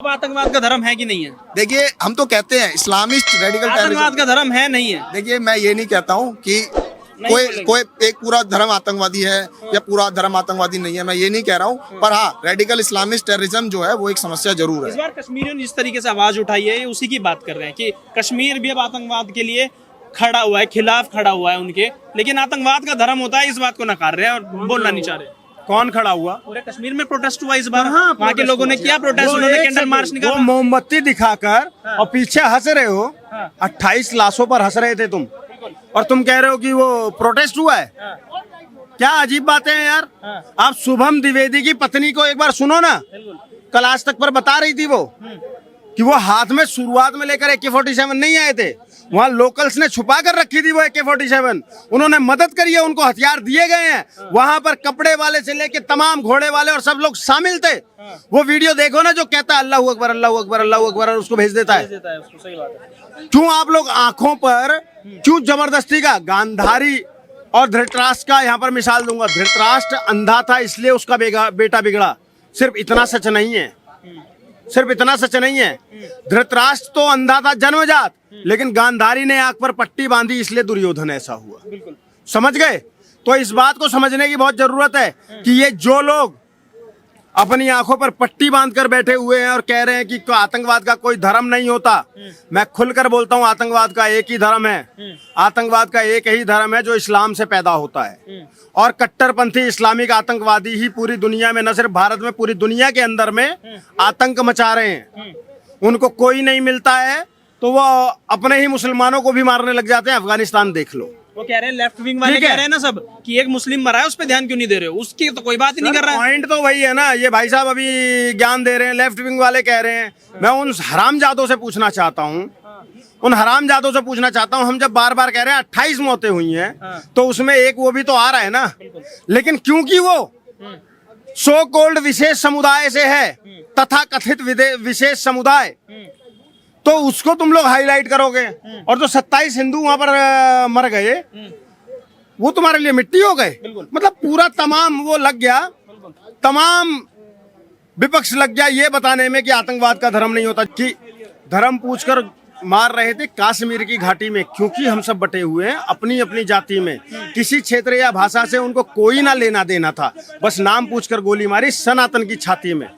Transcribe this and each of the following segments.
अब आतंकवाद का धर्म है कि नहीं है? देखिए, हम तो कहते हैं इस्लामिस्ट रेडिकल आतंकवाद का धर्म है नहीं है? देखिए, मैं ये नहीं कहता हूँ कि कोई एक पूरा धर्म आतंकवादी है या पूरा धर्म आतंकवादी नहीं है, मैं ये नहीं कह रहा हूँ। पर हाँ, रेडिकल इस्लामिस्ट टेररिज्म जो है वो एक समस्या जरूर है। इस बार कश्मीरियों ने जिस तरीके से आवाज उठाई है, ये उसी की बात कर रहे हैं कि कश्मीर भी अब आतंकवाद के लिए खड़ा हुआ है, खिलाफ खड़ा हुआ है उनके, लेकिन आतंकवाद का धर्म होता है इस बात को नकार रहे हैं और बोलना नहीं चाह रहे। कौन खड़ा हुआ? पूरे कश्मीर में प्रोटेस्ट हुआ इस बार। वहाँ के लोगों ने किया प्रोटेस्ट, उन्होंने कैंडल मार्च निकाला, मोमबत्ती दिखाकर और पीछे हंस रहे हो। 28 लाशों पर हंस रहे थे तुम, और तुम कह रहे हो कि वो प्रोटेस्ट हुआ है। क्या अजीब बातें हैं यार। आप शुभम द्विवेदी की पत्नी को एक बार सुनो ना, कल आज तक पर बता रही थी वो कि वो हाथ में शुरुआत में लेकर AK-47 नहीं आए थे, वहाँ लोकल्स ने छुपा कर रखी थी वो AK-47। उन्होंने मदद करी है, उनको हथियार दिए गए हैं। वहाँ पर कपड़े वाले से लेके तमाम घोड़े वाले और सब लोग शामिल थे। वो वीडियो देखो ना, जो कहता है अल्लाह अकबर अल्लाह अकबर अल्लाह अकबर, और उसको भेज देता है। क्यों आप लोग आंखों पर क्यों जबरदस्ती का? गांधारी और धृतराष्ट्र का यहाँ पर मिसाल दूंगा। धृतराष्ट्र अंधा था इसलिए उसका बेटा बिगड़ा। सिर्फ इतना सच नहीं है, सिर्फ इतना सच नहीं है। धृतराष्ट्र तो अंधा था जन्मजात, लेकिन गांधारी ने आंख पर पट्टी बांधी इसलिए दुर्योधन ऐसा हुआ। समझ गए? तो इस बात को समझने की बहुत जरूरत है कि ये जो लोग अपनी आंखों पर पट्टी बांधकर बैठे हुए हैं और कह रहे हैं कि आतंकवाद का कोई धर्म नहीं होता, मैं खुलकर बोलता हूं, आतंकवाद का एक ही धर्म है। आतंकवाद का एक ही धर्म है जो इस्लाम से पैदा होता है, और कट्टरपंथी इस्लामिक आतंकवादी ही पूरी दुनिया में, न सिर्फ भारत में, पूरी दुनिया के अंदर में आतंक मचा रहे हैं। उनको कोई नहीं मिलता है तो वो अपने ही मुसलमानों को भी मारने लग जाते हैं। अफगानिस्तान देख लो। वो कह रहे हैं, लेफ्ट विंग वाले कह रहे हैं ना सब कि एक मुस्लिम मरा है, उस पर ध्यान क्यों नहीं दे रहे हो? उसकी तो कोई बात ही नहीं कर रहा है। पॉइंट तो वही है ना, ये भाई साहब अभी ज्ञान दे रहे हैं, लेफ्ट विंग वाले कह रहे हैं। मैं उन हरामजादों से पूछना चाहता हूँ, हम जब बार बार कह रहे हैं 28 मौतें हुई हैं, तो उसमें एक वो भी तो आ रहा है ना। लेकिन क्योंकि वो सो कॉल्ड विशेष समुदाय से है, तथा कथित विशेष समुदाय, तो उसको तुम लोग हाईलाइट करोगे। और जो 27 हिंदू वहां पर मर गए, वो तुम्हारे लिए मिट्टी हो गए। मतलब पूरा तमाम वो लग गया, तमाम विपक्ष लग गया ये बताने में कि आतंकवाद का धर्म नहीं होता। कि धर्म पूछकर मार रहे थे कश्मीर की घाटी में, क्योंकि हम सब बटे हुए हैं अपनी अपनी जाति में। किसी क्षेत्र या भाषा से उनको कोई ना लेना देना था, बस नाम पूछकर गोली मारी सनातन की छाती में।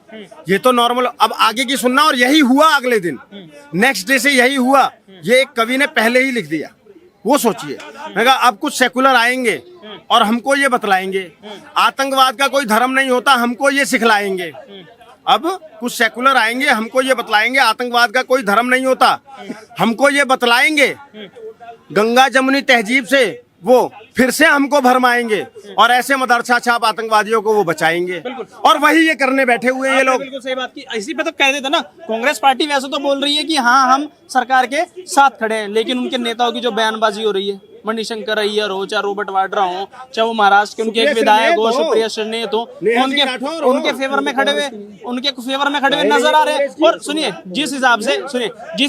ये तो नॉर्मल। अब आगे की सुनना, और यही हुआ अगले दिन, नेक्स्ट डे से यही हुआ। ये एक कवि ने पहले ही लिख दिया। वो सोचिए, मैं कहा अब कुछ सेकुलर आएंगे और हमको ये बतलाएंगे आतंकवाद का कोई धर्म नहीं होता, हमको ये सिखलाएंगे। अब कुछ सेकुलर आएंगे, हमको ये बतलाएंगे आतंकवाद का कोई धर्म नहीं होता, हमको ये बतलाएंगे गंगा जमुनी तहजीब से वो फिर से हमको भरमाएंगे, और ऐसे मदरसा छाप आतंकवादियों को वो बचाएंगे। और वही ये करने बैठे हुए हैं ये लोग। बिल्कुल सही बात की। इसी पे तो कह देते ना, कांग्रेस पार्टी वैसे तो बोल रही है कि हाँ हम सरकार के साथ खड़े हैं, लेकिन उनके नेताओं की जो बयानबाजी हो रही है, मणिशंकर अय्यर हो, चाहे रॉबर्ट वाड्रा हो, चाहे वो महाराष्ट्र के उनके एक विधायक हो, सुप्रिया श्रीनेत हो, उनके फेवर में खड़े हुए नजर आ रहे हैं। और सुनिए, जिस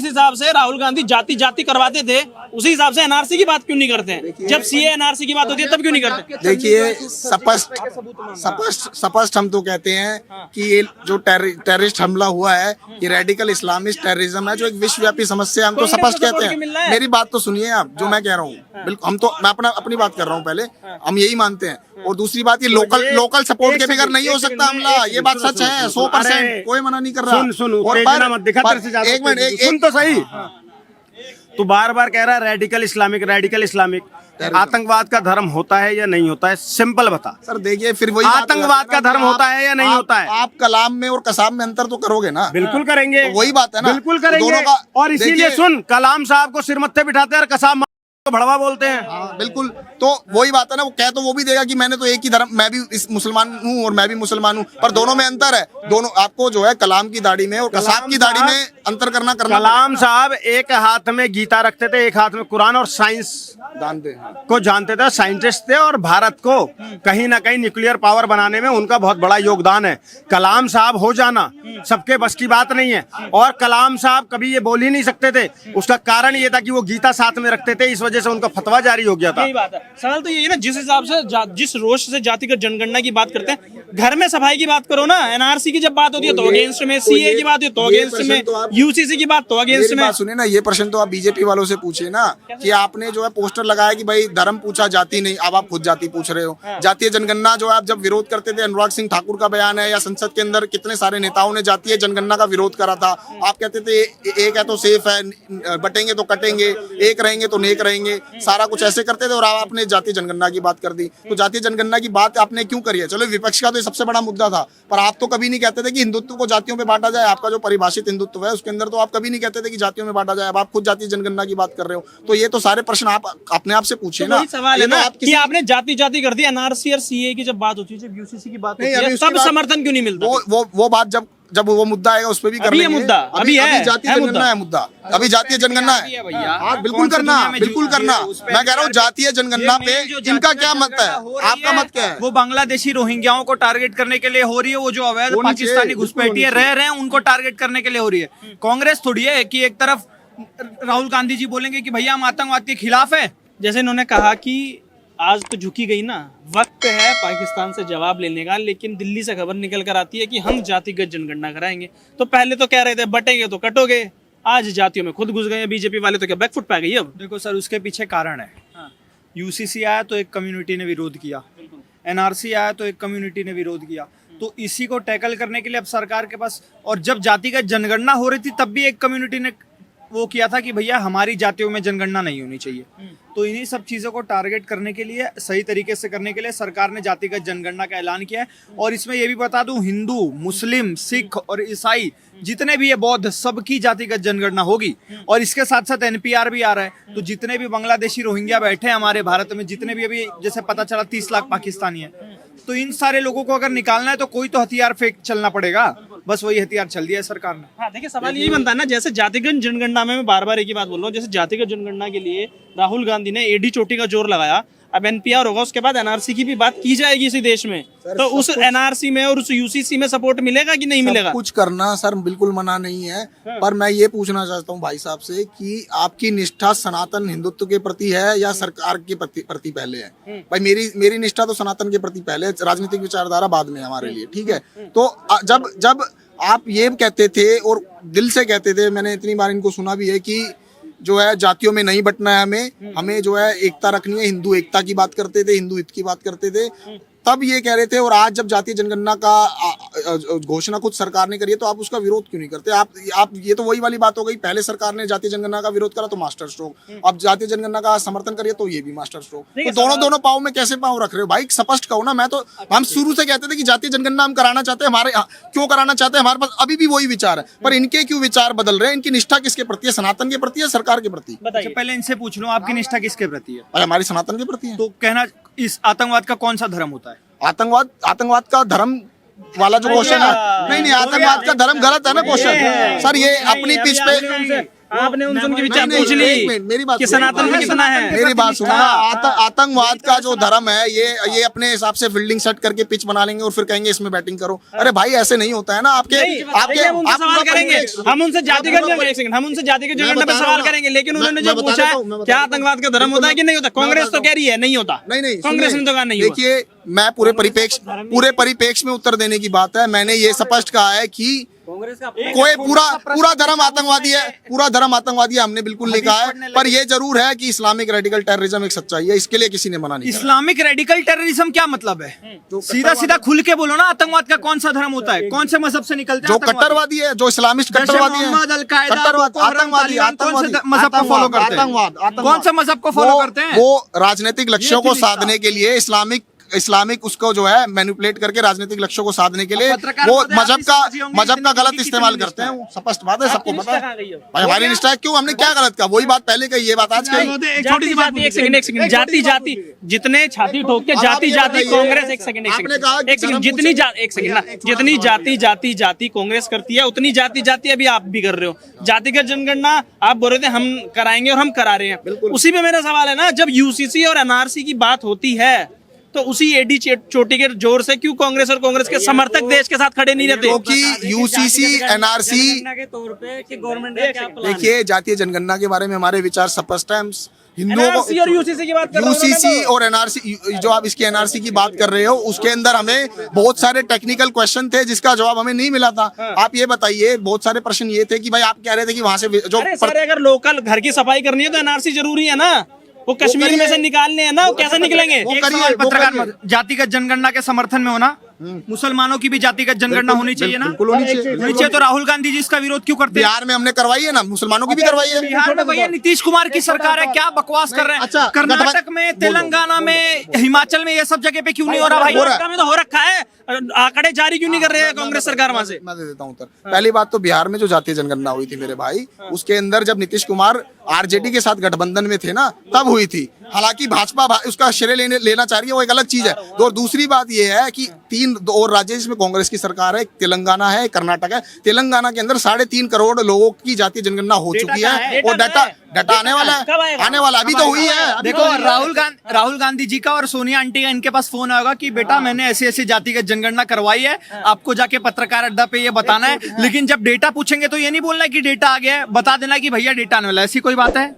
हिसाब से राहुल गांधी जाति करवाते थे, उसी हिसाब से NRC की बात क्यों नहीं करते हैं? जब CAA NRC की बात होती है तब क्यों नहीं करते? देखिए, स्पष्ट हम तो कहते हैं कि ये जो टेररिस्ट हमला हुआ है, ये रेडिकल इस्लामिस्ट टेररिज्म है, जो एक विश्वव्यापी समस्या है। हम तो स्पष्ट कहते हैं। मेरी बात तो सुनिए आप, जो मैं कह रहा हूँ बिल्कुल, मैं अपनी बात कर रहा हूँ। पहले हम यही मानते हैं, और दूसरी बात, ये लोकल सपोर्ट के बगैर नहीं हो सकता हमला। ये बात सच है 100%, कोई मना नहीं कर रहा। एक मिनट तो सही। तो बार बार कह रहा है रेडिकल इस्लामिक आतंकवाद का धर्म होता है या नहीं होता है? सिंपल बता सर। देखिए, फिर वही आतंकवाद का धर्म होता है या नहीं होता है? आप कलाम में और कसाब में अंतर तो करोगे ना। बिल्कुल करेंगे, तो वही बात है ना, बिल्कुल करेंगे। और इसीलिए सुन, कलाम साहब को सिर मत्थे बिठाते हैं और कसाब तो भड़वा बोलते हैं। बिल्कुल, तो वही बात है ना। वो कह तो वो भी देगा कि मैंने तो एक ही धर्म, मैं भी मुसलमान हूँ और मैं भी मुसलमान हूँ, पर दोनों में अंतर है। दोनों आपको जो है कलाम की दाढ़ी में और कसाब की दाढ़ी में अंतर करना कलाम साहब एक हाथ में गीता रखते थे, एक हाथ में कुरान, और साइंस जानते को जानते थे, साइंटिस्ट थे, और भारत को कहीं ना कहीं न्यूक्लियर पावर बनाने में उनका बहुत बड़ा योगदान है। कलाम साहब हो जाना सबके बस की बात नहीं है, और कलाम साहब कभी ये बोल ही नहीं सकते थे। उसका कारण ये था कि वो गीता साथ में रखते थे, इस वजह से उनका फतवा जारी हो गया था। यही बात है। सवाल तो ये है ना, जिस हिसाब से जिस रोष से जातिगत जनगणना की बात करते हैं, घर में सफाई की बात करो ना। एनआरसी की जब बात होती है तो अगेंस्ट में, सीए की बात होती है तो अगेंस्ट में, यूसीसी की बात तो अगेंस्ट में। सुनिए ना, ये प्रश्न तो आप बीजेपी वालों से पूछे ना, कि आपने जो है पोस्टर लगाया कि भाई धर्म पूछा जाति नहीं, अब आप खुद जाति पूछ रहे हो। जातीय जनगणना जो आप जब विरोध करते थे, अनुराग सिंह ठाकुर का बयान है, या संसद के अंदर कितने सारे नेताओं ने जातीय जनगणना का विरोध करा था। आप कहते थे एक है तो सेफ है, बटेंगे तो कटेंगे, एक रहेंगे तो नेक रहेंगे, सारा कुछ ऐसे करते थे, और आपने जातीय जनगणना की बात कर दी। तो जातीय जनगणना की बात आपने क्यों करी है? चलो विपक्ष का तो ये सबसे बड़ा मुद्दा था, पर आप तो कभी नहीं कहते थे कि हिंदुत्व को जातियों में बांटा जाए। आपका जो परिभाषित हिंदुत्व है उसके अंदर तो आप कभी नहीं कहते थे कि जातियों में बांटा जाए। अब आप खुद जातीय जनगणना की बात कर रहे हो, तो ये तो सारे प्रश्न आप अपने आप से पूछिए ना। सवाल है ना कि आपने जाति जाति कर दी। एनआरसी और सीए की जब बात होती है, जब यूसीसी की बात होती है, तब समर्थन क्यों नहीं मिलता? वो बात जब वो मुद्दा आएगा उस पर भी कर लेंगे। मुद्दा अभी है, जातीय जनगणना है मुद्दा, अभी जातीय जनगणना है भैया। हाँ बिल्कुल करना, बिल्कुल करना। मैं कह रहा हूँ जातीय जनगणना पे इनका क्या मत है, आपका मत क्या है? वो बांग्लादेशी रोहिंग्याओं को टारगेट करने के लिए हो रही है, वो जो अवैध पाकिस्तानी घुसपैठिए रह रहे हैं उनको टारगेट करने के लिए हो रही है। कांग्रेस थोड़ी है कि एक तरफ राहुल गांधी जी बोलेंगे कि भैया हम आतंकवाद के खिलाफ है। जैसे इन्होंने कहा कि आज तो झुकी गई ना, वक्त है पाकिस्तान से जवाब लेने का, लेकिन दिल्ली से खबर निकल कर आती है कि हम जातिगत जनगणना कराएंगे। तो पहले तो कह रहे थे बटेंगे तो कटोगे, आज जातियों में खुद घुस गए बीजेपी वाले, तो क्या बैकफुट पे गई अब? देखो सर, उसके पीछे कारण है। यूसीसी आया तो एक कम्युनिटी ने विरोध किया, एनआरसी आया तो एक कम्युनिटी ने विरोध किया, तो इसी को टैकल करने के लिए अब सरकार के पास, और जब जातिगत जनगणना हो रही थी तब भी एक कम्युनिटी ने वो किया था कि भैया हमारी जातियों में जनगणना नहीं होनी चाहिए। तो इन्हीं सब चीज़ों को टारगेट करने के लिए, सही तरीके से करने के लिए सरकार ने जातिगत जनगणना का ऐलान किया है। और इसमें ये भी बता दूं, हिंदू, मुस्लिम, सिख और ईसाई जितने भी है, बौद्ध, सबकी जातिगत जनगणना होगी। और इसके साथ साथ एनपीआर भी आ रहा है, तो जितने भी बांग्लादेशी रोहिंग्या बैठे हैं हमारे भारत में, जितने भी अभी जैसे पता चला 30 लाख पाकिस्तानी है, तो इन सारे लोगों को अगर निकालना है तो कोई तो हथियार फेंक चलना पड़ेगा। बस वही हथियार चल दिया है सरकार ने। हाँ देखिए, सवाल यही बनता है ना, जैसे जातिगत जनगणना में मैं बार बार एक ही बात बोल रहा हूँ, जैसे जातिगत जनगणना के लिए राहुल गांधी ने एडी चोटी का जोर लगाया। अब एनपीआर होगा, उसके बाद एनआरसी की भी बात की जाएगी इसी देश में, तो उस एनआरसी में और उस यूसीसी में सपोर्ट मिलेगा कि नहीं मिलेगा? कुछ करना सर बिल्कुल मना नहीं है, पर मैं ये पूछना चाहता हूँ भाई साहब से कि आपकी निष्ठा सनातन हिंदुत्व के प्रति है या सरकार के प्रति पहले है? भाई मेरी निष्ठा तो सनातन के प्रति पहले है, राजनीतिक विचारधारा बाद में हमारे लिए, ठीक है? तो जब आप ये कहते थे और दिल से कहते थे, मैंने इतनी बार इनको सुना भी है कि जो है जातियों में नहीं बंटना है, हमें जो है एकता रखनी है, हिंदू एकता की बात करते थे, हिंदू हित की बात करते थे, तब ये कह रहे थे। और आज जब जातीय जनगणना का घोषणा खुद सरकार ने करी है, तो आप उसका विरोध क्यों नहीं करते? आप ये तो वही वाली बात हो गई, पहले सरकार ने जातीय जनगणना का विरोध करा तो मास्टर स्ट्रोक, अब जातीय जनगणना का समर्थन करिए तो ये भी मास्टर स्ट्रोक। तो दोनों पाव में कैसे पाव रख रहे हो भाई? स्पष्ट कहो ना। हम शुरू से कहते थे कि जातीय जनगणना हम कराना चाहते हैं, हमारे क्यों कराना चाहते हैं, हमारे पास अभी भी वही विचार है, पर इनके क्यों विचार बदल रहे हैं? इनकी निष्ठा किसके प्रति है, सनातन के प्रति है, सरकार के प्रति? पहले इनसे पूछ लो, आपकी निष्ठा किसके प्रति है? हमारी सनातन के प्रति है। तो कहना, इस आतंकवाद का कौन सा धर्म होता है? आतंकवाद का धर्म वाला जो क्वेश्चन है, नहीं आतंकवाद का धर्म गलत है ना क्वेश्चन सर। ये अपनी पिच पे आपने उनके विचार पूछ ली, मेरी बात कि सनातन में कितना है? मेरी बात सुनो ना, आतंकवाद का जो धर्म है, ये अपने हिसाब से फील्डिंग सेट करके पिच बना लेंगे और फिर कहेंगे इसमें बैटिंग करो। अरे भाई ऐसे नहीं होता है ना। आपके सवाल करेंगे, हम उनसे जातिगत जनगणना पे सवाल करेंगे, लेकिन उन्होंने जो पूछा क्या आतंकवाद का धर्म होता है कि नहीं होता, कांग्रेस तो कह रही है नहीं होता। नहीं, कांग्रेस ने तो कहा नहीं। देखिए, मैं पूरे परिप्रेक्ष्य में उत्तर देने की बात है। मैंने ये स्पष्ट कहा है कि कोई पूरा धर्म आतंकवादी है, पूरा धर्म आतंकवादी है, हमने बिल्कुल नहीं कहा है। पर ये जरूर है कि इस्लामिक रेडिकल टेररिज्म एक सच्चाई है, इसके लिए किसी ने मना नहीं। इस्लामिक रेडिकल टेररिज्म क्या मतलब है? सीधा खुल के बोलो ना, आतंकवाद का कौन सा धर्म होता है? कौन से मजहब से निकलते हैं? जो कट्टरवादी है, जो इस्लामिस्ट कट्टरवादी है, आतंकवादी मजहब को फॉलो करते हैं। कौन से मजहब को फॉलो करते हैं? वो राजनीतिक लक्ष्यों को साधने के लिए इस्लामिक इस्लामिक उसको जो है मैनिपुलेट करके राजनीतिक लक्ष्यों को साधने के लिए पत्रकार वो महोदय, आप मजहब भी समझिए होंगे का इतनी गलत की इस्तेमाल कितनी करते हैं। निष्ठा वो स्पष्ट बात है, सबको निष्ठा पता कहाँ है गई है? भाई हमारी निष्ठा है। क्यों, हमने क्या गलत कहा? वही बात पहले कही, ये बात आज कही। एक छोटी सी बात एक सेकंड जाति जाति जितने छाती ठोक के अब आप जाति ये जाति बताइए, कांग्रेस एक सेकंड आपने कहा कि एक सेकंड धर्म जितनी पूछे- एक सेकंड ना जितनी जाति जाति कांग्रेस करती है उतनी जाति जाति अभी आप भी कर रहे हो। जातिगत जनगणना आप बोल रहे थे हम कराएंगे और हम करा रहे हैं। उसी पे मेरा सवाल है ना, जब यूसीसी और एनआरसी की बात होती है तो उसी एडी चोटी के जोर से क्यों कांग्रेस और कांग्रेस के समर्थक देश के साथ खड़े नहीं रहते? क्योंकि यूसीसी एनआरसी के तौर पे कि गवर्नमेंट का क्या प्लान है? देखिए, जातीय जनगणना के बारे में हमारे विचार स्पष्ट है। हम हिंदुओं NRC और UCC की बात कर रहा हूं ना मैं यूसीसी तो। और एनआरसी, जो आप इसकी एनआरसी की बात कर रहे हो, उसके अंदर हमें बहुत सारे टेक्निकल क्वेश्चन थे जिसका जवाब हमें नहीं मिला था। आप ये बताइए, बहुत सारे प्रश्न ये थे कि भाई आप कह रहे थे कि वहां से जो अरे सर, अगर लोकल घर की सफाई करनी है तो एनआरसी जरूरी है ना। वो कश्मीर में करिए। से निकालने हैं ना, वो कैसे निकलेंगे? वो एक करिए, सवाल वो पत्रकार करिए। महोदय, जातिगत जनगणना के समर्थन में होना, मुसलमानों की भी जातिगत जनगणना होनी चाहिए ना। बिल्कुल होनी चाहिए। नीचे तो राहुल गांधी जी इसका विरोध क्यों करते हैं? बिहार में हमने करवाई है ना, मुसलमानों की भी करवाई है। बिहार में भैया नीतीश कुमार की सरकार है, क्या बकवास कर रहे हैं? अच्छा, कर्नाटक में, तेलंगाना में, हिमाचल में, ये सब जगह पे क्यों नहीं हो रहा भाई? हो रहा है। कर्नाटक में तो हो रखा है, आंकड़े जारी क्यों नहीं कर रहे हैं कांग्रेस सरकार वहां से? मैं दे देता हूं उत्तर। पहली बात तो बिहार में जो जातीय जनगणना हुई थी मेरे भाई, उसके अंदर जब नीतीश कुमार आरजेडी के साथ गठबंधन में थे ना, तब हुई थी। हालांकि भाजपा उसका श्रेय लेना चाह रही है, वो एक अलग चीज है। और दूसरी बात ये है कि 3 और राज्य जिसमें कांग्रेस की सरकार है, तेलंगाना है, कर्नाटक है। तेलंगाना के अंदर 3.5 करोड़ लोगों की जातीय जनगणना हो चुकी है और डाटा आने वाला कब है, आएगा? आने वाला अभी तो हुई है। अभी देखो, तो राहुल गांधी जी का और सोनिया आंटी का इनके पास फोन आएगा कि बेटा मैंने ऐसी ऐसी जातिगत जनगणना करवाई है, आपको जाके पत्रकार अड्डा पे ये बताना है। लेकिन जब डेटा पूछेंगे तो ये नहीं बोलना है कि डेटा आ गया है, बता देना कि भैया डेटा आने वाला है। ऐसी कोई बात है?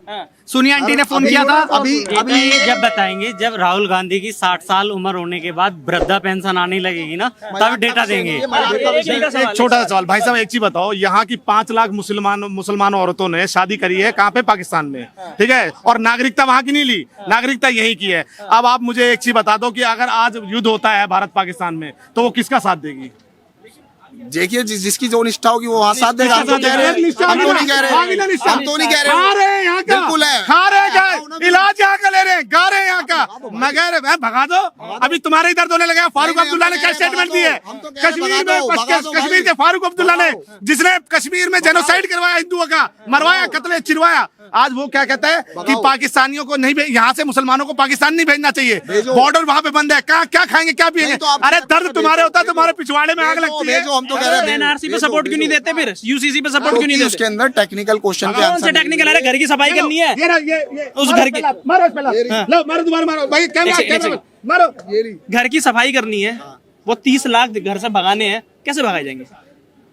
सोनिया आंटी ने फोन किया था अभी ये जब बताएंगे, जब राहुल गांधी की 60 साल उम्र होने के बाद वृद्धा पेंशन आने लगेगी ना, तब डेटा देंगे। एक छोटा सा सवाल, भाई साहब एक चीज बताओ, यहाँ की 5 लाख मुसलमान औरतों ने शादी करी है कहाँ पे? पाकिस्तान में, ठीक है, और नागरिकता वहाँ की नहीं ली, नागरिकता यही की है। अब आप मुझे एक चीज बता दो कि अगर आज युद्ध होता है भारत पाकिस्तान में, तो वो किसका साथ देगी? देखिए, जिसकी जो निष्ठा होगी वो वहाँ साथ देगा। हम तो कह रहे हैं, हम तो नहीं कह रहे, हम तो नहीं कह खा रहे। रहे हैं यहाँ का, बिल्कुल है। खा रहे हैं क्या? इलाज यहाँ का ले रहे हैं, गा रहे हैं यहाँ का। मैं कह रहे भगा दो, अभी तुम्हारे ही दर्द होने लगे। फारूक अब्दुल्ला ने क्या स्टेटमेंट दी है? कश्मीर में, कश्मीर के फारूक अब्दुल्ला ने, जिसने कश्मीर में जेनोसाइड करवाया, हिंदुओं का मरवाया, कत्ले चिरवाया, आज वो क्या कहता है कि पाकिस्तानियों को नहीं, यहाँ से मुसलमानों को पाकिस्तान नहीं भेजना चाहिए, बॉर्डर वहाँ पे बंद है, क्या खाएंगे क्या पिएंगे? तो आप- अरे दर्द तुम्हारे होता है, तुम्हारे पिछवाड़े में आग लगती है। हम तो कह रहे हैं एनआरसी पे सपोर्ट क्यों नहीं देते, फिर यूसीसी पे सपोर्ट क्यों नहीं क्योंकि देते? उसके अंदर टेक्निकल क्वेश्चन के कौन से आंसर टेक्निकल है? घर की सफाई करनी है ये उस घर की, मारो इस पे लात। लो मारो, दोबारा मारो भाई, कैमरा एक कैमरा सेकंड। मारो। घर की सफाई करनी है, वो 30 लाख घर से भगाने हैं, कैसे भगाए जाएंगे?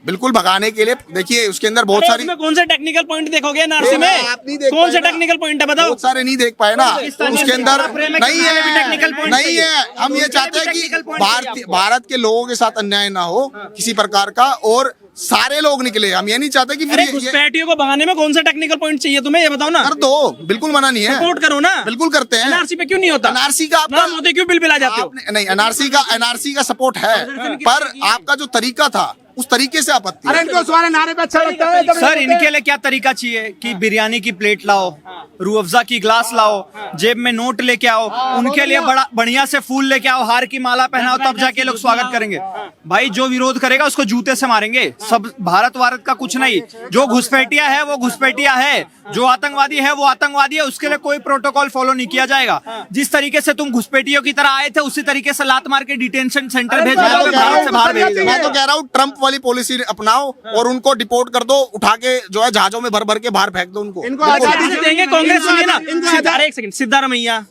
बिल्कुल भगाने के लिए देखिए उसके अंदर बहुत अरे सारी उसमें कौन से टेक्निकल पॉइंट देखोगे एनआरसी आप में? नहीं देख कौन पाए से ना। टेक्निकल पॉइंट है बताओ? बहुत सारे नहीं देख पाए ना, उसके अंदर प्रेम में नहीं किसी में भी है, technical point नहीं चाहिए। है। हम ये चाहते हैं technical कि point चाहिए भारत के लोगों के साथ अन्याय ना हो किसी प्रकार का, और सारे लोग निकले। हम ये नहीं चाहते कि फिर अरे ये घुसपैठियों को भगाने में कौन सा टेक्निकल पॉइंट चाहिए तुम्हें, ये बताओ ना। कर दो, बिल्कुल मना नहीं है, सपोर्ट करो ना, बिल्कुल करते हैं। एनआरसी पे क्यों नहीं होता? एनआरसी का आपका नाम होते क्यों बिल बिला जाते हो? आपने नहीं, एनआरसी का सपोर्ट है, पर आपका जो तरीका था उस तरीके से आपत्ति है। अरे इनको तुम्हारे नारे पे अच्छा लगता है। सर, इनके लिए क्या तरीका चाहिए कि बिरयानी की प्लेट लाओ, रूह अफ़ज़ा की ग्लास लाओ, जेब में नोट लेके आओ, उनके लिए बड़ा बढ़िया से फूल लेके आओ, हार की माला पहनाओ, तब जाके लोग स्वागत करेंगे। भाई जो विरोध करेगा उसको जूते से मारेंगे। सब भारत का कुछ नहीं, जो घुसपैठिया है वो घुसपैठिया है, जो आतंकवादी है वो आतंकवादी है। उसके लिए कोई प्रोटोकॉल फॉलो नहीं किया जाएगा। जिस तरीके से तुम घुसपैठियों की तरह आए थे, उसी तरीके से लात मार के डिटेंशन सेंटर भेज मैं तो दोगे, कह रहा भारत से बाहर भेज हूँ, दोगे। मैं तो कह रहा हूँ ट्रम्प वाली पॉलिसी अपनाओ और उनको डिपोर्ट कर दो, उठा के जो है जहाजों में भर भर के बाहर फेंक दो उनको। इनको कैसे आजादी देंगे कांग्रेस? सुनिए ना, इनको अरे एक सेकंड, सिद्धारमैया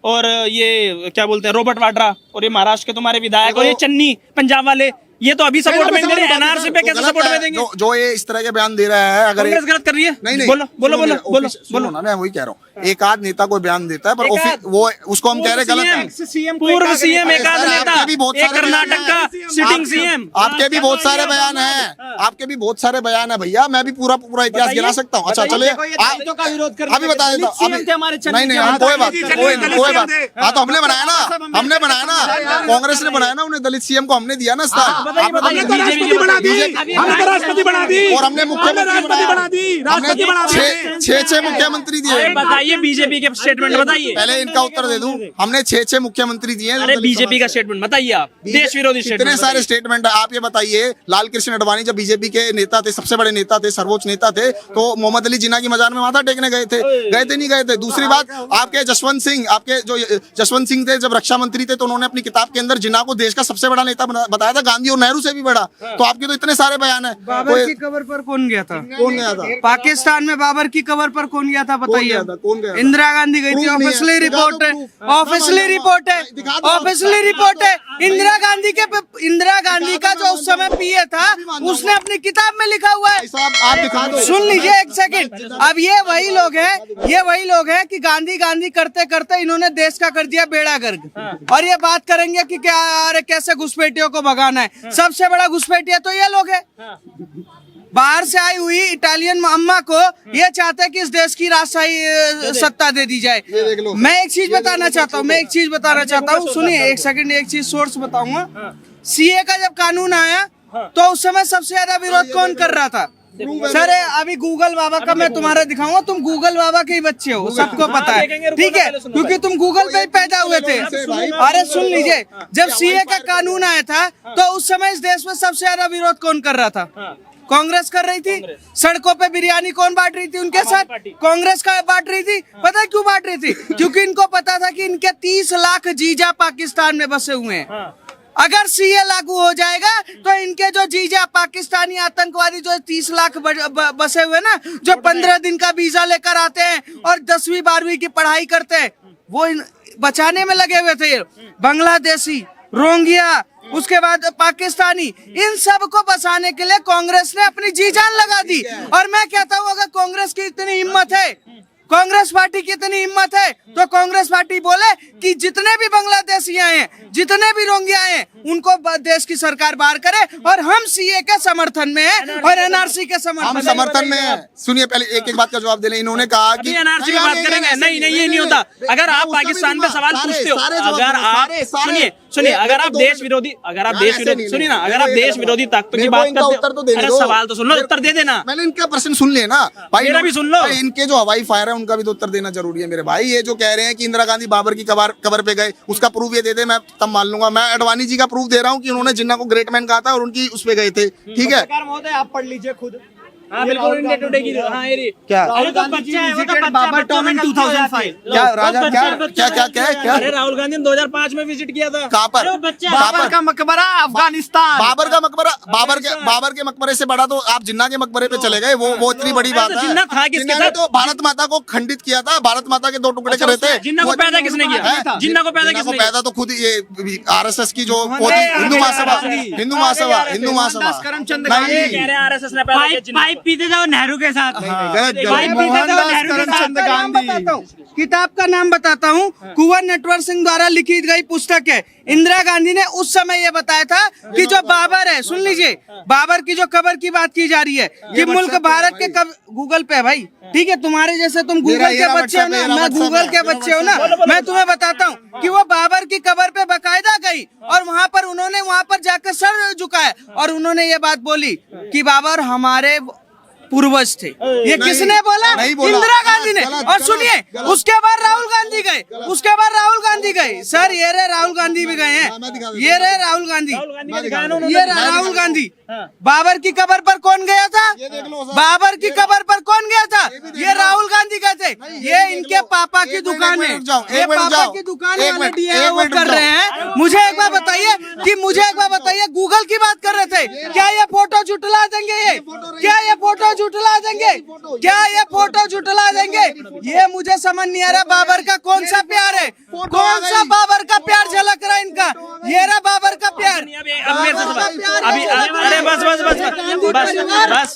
और ये क्या बोलते हैं रॉबर्ट वाड्रा, और ये महाराष्ट्र के तुम्हारे विधायक, और ये चन्नी पंजाब वाले, ये तो अभी सपोर्ट में दे रहे हैं, एनआरसी पे कैसे सपोर्ट में देंगे? जो ये इस तरह के बयान दे रहा है, अगर कांग्रेस गलत कर रही है? नहीं नहीं, बोलो बोलो बोलो बोलो बोलो ना, मैं वही कह रहा हूँ। एक आध नेता कोई बयान देता है, पर वो उसको हम कह रहे गलत है। पूर्व सीएम एक आध सर, नेता, आपके भी बहुत एक सारे कर्नाटक का सिटिंग सीएम, आपके भी बहुत सारे बयान हैं, आपके भी बहुत सारे बयान है भैया। मैं भी पूरा इतिहास गिना सकता हूँ। अच्छा चलिए, अभी बता देता हूँ। नहीं नहीं, हम कोई बात हाँ, तो हमने बनाया ना, कांग्रेस ने बनाया ना, उन्हें दलित सीएम को हमने दिया ना स्थान। हमने तो राष्ट्रपति बना दी, हमने तो राष्ट्रपति बना दी, और हमने मुख्यमंत्री बना दी, राष्ट्रपति बना दी। छह मुख्यमंत्री दिए। बताइए बीजेपी के स्टेटमेंट बताइए। पहले इनका उत्तर दे दूं, हमने छह मुख्यमंत्री दिए। अरे बीजेपी का स्टेटमेंट बताइए आप, देश विरोधी इतने स्टेटमेंट सारे स्टेटमेंट है। आप ये बताइए, लाल कृष्ण अडवाणी जब बीजेपी के नेता थे, सबसे बड़े नेता थे, सर्वोच्च नेता थे, तो मोहम्मद अली जिन्ना की मजार में माथा टेकने गए थे? नहीं गए थे। दूसरी बात, आपके जसवंत सिंह थे, जब रक्षा मंत्री थे, तो उन्होंने अपनी किताब के अंदर जिन्ना को देश का सबसे बड़ा नेता बताया था, गांधी और नेहरू से भी बड़ा। तो आपके तो इतने सारे बयान है। बाबर की कबर पर कौन गया था? कौन गया था पाकिस्तान में? बाबर की कबर पर कौन गया था बताइए? कौन गया था? इंदिरा गांधी गई थी। ऑफिशियली रिपोर्ट है, ऑफिशियली रिपोर्ट है, ऑफिशियली रिपोर्ट है। इंदिरा गांधी का जो उस समय पीए था, उसने अपनी किताब में लिखा हुआ है। आप दिखा दो। सुन लीजिए एक सेकंड। अब ये वही लोग हैं कि गांधी गांधी करते करते इन्होंने देश का कर दिया बेड़ा गर्क। और ये बात करेंगे कि क्या अरे कैसे घुसपैठियों को भगाना है। सबसे बड़ा घुसपैठिया तो ये लोग है। बाहर से आई हुई इटालियन अम्मा को ये चाहते हैं कि इस देश की राजशाही सत्ता दे दी जाए। मैं एक चीज बताना चाहता हूँ, सुनिए एक सेकंड, एक चीज सोर्स बताऊंगा। सीए का जब कानून आया तो उस समय सबसे ज्यादा विरोध कौन कर रहा था? सर अभी गूगल बाबा का मैं तुम्हारा दिखाऊंगा, तुम गूगल बाबा के ही बच्चे हो, सबको पता है, ठीक है, क्योंकि तुम गूगल पे ही पैदा हुए थे। अरे सुन लीजिए, जब सीए का कानून आया था तो उस समय इस देश में सबसे ज्यादा विरोध कौन कर रहा था? कांग्रेस कर रही थी। सड़कों पे बिरयानी कौन बांट रही थी उनके साथ? कांग्रेस का बांट रही थी। पता है क्यों बांट रही थी? क्योंकि इनको पता था कि इनके 30 लाख जीजा पाकिस्तान में बसे हुए हैं। अगर सीए लागू हो जाएगा तो इनके जो जीजा पाकिस्तानी आतंकवादी जो 30 लाख बसे हुए ना, जो 15 दिन का वीजा लेकर आते हैं और 10वीं 12वीं की पढ़ाई करते हैं, वो बचाने में लगे हुए थे। बांग्लादेशी, रोहिंग्या, उसके बाद पाकिस्तानी, इन सब को बचाने के लिए कांग्रेस ने अपनी जी जान लगा दी। और मैं कहता हूँ, अगर कांग्रेस की इतनी हिम्मत है, कांग्रेस पार्टी की इतनी हिम्मत है, तो कांग्रेस पार्टी बोले कि जितने भी बांग्लादेशी आए हैं, जितने भी रोहिंग्या आए हैं, उनको देश की सरकार बाहर करे। और हम सीए के समर्थन में हैं और एनआरसी के समर्थन में हैं। सुनिए, पहले एक एक बात का जवाब दे लें। इन्होंने कहा कि एनआरसी की बात करेंगे। नहीं, ये नहीं होता। अगर आप पाकिस्तान पे सवाल पूछते हो, अगर आप सुनिए, अगर आप देश विरोधी सुनिए ना, अगर आप देश विरोधी ताकतों की बात करते हो, सवाल तो सुन लो, उत्तर दे देना। मैंने इनका प्रश्न सुन लिया ना भाई, मेरा भी सुन लो। इनके जो हवाई फायर है उनका भी तो उत्तर देना जरूरी है मेरे भाई। ये जो कह रहे हैं कि इंदिरा गांधी बाबर की कबर पे गए, उसका प्रूफ ये दे दे, मैं तब मान लूंगा। मैं अडवाणी जी का प्रूफ दे रहा हूँ कि उन्होंने जिन्ना को ग्रेट मैन कहा था और उनकी उस पे गए थे, ठीक है। आप पढ़ लीजिए खुद। हाँ बिल्कुल, इंडिया टुडे की क्या अरे तो बच्चा है, वो तो बाबर टॉम इन 2005। क्या राजा क्या अरे राहुल गांधी ने 2005 में विजिट किया था। कहाँ पर? बाबर का मकबरा अफगानिस्तान। बाबर का मकबरा, बाबर के मकबरे से बड़ा तो आप जिन्ना के मकबरे पे चले गए। वो इतनी बड़ी बात है। जिन्ना था किसके जिन्ना ने साथ? तो भारत माता को खंडित किया था। भारत माता के 2 टुकड़े करे थे। जिन्ना को पैदा किसने किया? जिन्ना को पैदा किसने किया? पैदा तो खुद ये आरएसएस की जो हिंदू महासभा करमचंद कह रहे हैं आरएसएस ने पैदा किया जिन्ना को। पाइप पीते थे नेहरू के साथ। मोहनदास करमचंद गांधी। किताब का नाम बताता हूँ, कुंवर नटवर सिंह द्वारा लिखी गई पुस्तक है। इंदिरा गांधी ने उस समय ये बताया था कि जो बाबर है, सुन लीजिए, बाबर की जो कबर की बात की जा रही है कि मुल्क भारत के गूगल पे है भाई, ठीक है, तुम्हारे जैसे तुम गूगल के बच्चे हो ना, मैं गूगल के बच्चे हो ना, मैं तुम्हें बताता हूँ कि वो बाबर की कबर पे बकायदा गई और वहाँ पर उन्होंने वहाँ पर जाकर सर झुकाया और उन्होंने ये बात बोली कि बाबर हमारे पूर्वज थे। ये किसने बोला? इंदिरा गांधी ने। और सुनिए, उसके बाद राहुल गांधी गए, सर ये रहे राहुल गांधी भी गए हैं, ये रहे राहुल गांधी। बाबर की कबर पर कौन गया था? बाबर की कबर पर कौन गया था? ये राहुल गांधी गए थे। ये इनके पापा की दुकान है, ये पापा की दुकान वाले डीआईओ वो कर रहे हैं। मुझे एक बार बताइए, गूगल की बात कर रहे थे, क्या ये फोटो झुटला देंगे? क्या ये फोटो झुटला देंगे? ये मुझे समझ नहीं आ रहा। बाबर का कौन सा प्यार है? कौन सा बाबर का प्यार झलक रहा है इनका? ये रहा बाबर का प्यार। अरे बस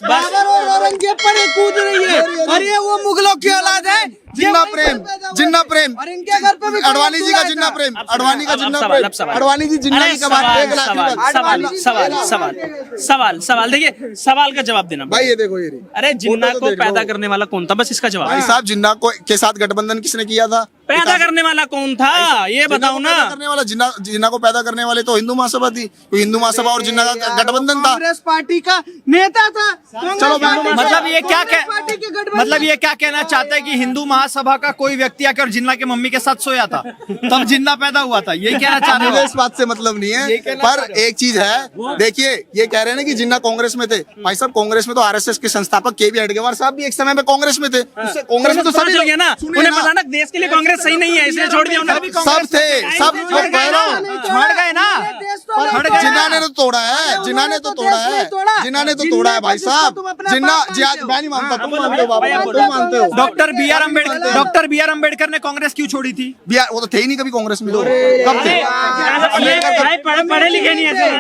बाबर और औरंगजेब पर कूद रही है और ये वो मुगलों की औलाद है जिन्ना प्रेम जिन्ना प्रेम और इनके घर पे भी अडवाणी जी का जिन्ना प्रेम अडवाणी का जिन्ना सवाल, अब प्रेम सवाल। अडवाणी जी जिन्ना अरे जी का बात एक लाख सवाल रुपए। सवाल सवाल सवाल सवाल सवाल देखिए सवाल का जवाब देना। भाई ये देखो ये रही। अरे जिन्ना फोटो तो को देख लो। पैदा करने वाला कौन था, बस इसका जवाब। भाई साहब जिन्ना को के साथ गठबंधन किसने किया था? पैदा करने वाला कौन था ये जिन्ना बताओ को ना। पैदा करने वाला जिन्ना को पैदा करने वाले तो हिंदू महासभा थी, तो हिंदू महासभा और जिन्ना का गठबंधन था। कांग्रेस पार्टी का नेता था। चलो, मतलब ये क्या पार्टी के गठबंधन मतलब ये क्या कहना चाहते हैं कि हिंदू महासभा का कोई व्यक्ति आकर जिन्ना के मम्मी के साथ सोया था तब जिन्ना पैदा हुआ था, ये कहना चाह रहे मुझे हो? इस बात से मतलब नहीं है, पर एक चीज है, देखिए ये कह रहे हैं ना कि जिन्ना कांग्रेस में थे। भाई साहब कांग्रेस में तो आरएसएस के संस्थापक के.वी. हेडगेवार साहब भी एक समय में कांग्रेस में थे। उससे कांग्रेस में तो पता सभी चल गया ना, सुनिए उन्हें ना, पता ना देश के लिए कांग्रेस सही नहीं है इसलिए छोड़ दिया उन्होंने। सब थे, सब जो कह रहा हूं, छोड़ गए ना, छोड़ गए। जिन्ना ने तो तोड़ा है, जिन्ना ने तो तोड़ा है, जिन्ना ने तो तोड़ा है भाई साहब। जिन्ना जी आज मैं नहीं मानता, तुम मानते हो बाबा, तुम मानते हो। डॉक्टर बी आर अम्बेडकर ने कांग्रेस क्यों छोड़ी थी? बिहार वो तो थे ही नहीं कभी कांग्रेस में, तो कब थे? पढ़े लिखे नहीं है।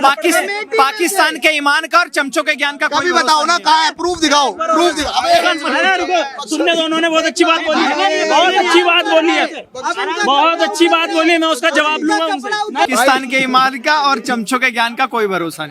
पाकिस्तान के ईमान का और चमचों के ज्ञान का कोई कभी बताओ ना, कहाँ है प्रूफ दिखाओ, प्रूफ दिखाओ। अब एक मिनट, रुको, तुमने दोनों ने बहुत अच्छी बात बोली है, बहुत अच्छी बात बोली है, बहुत अच्छी बात बोली है, मैं उसका जवाब लूंगा उनसे। पाकिस्तान के ईमान का और चमचों के ज्ञान का कोई भरोसा नहीं।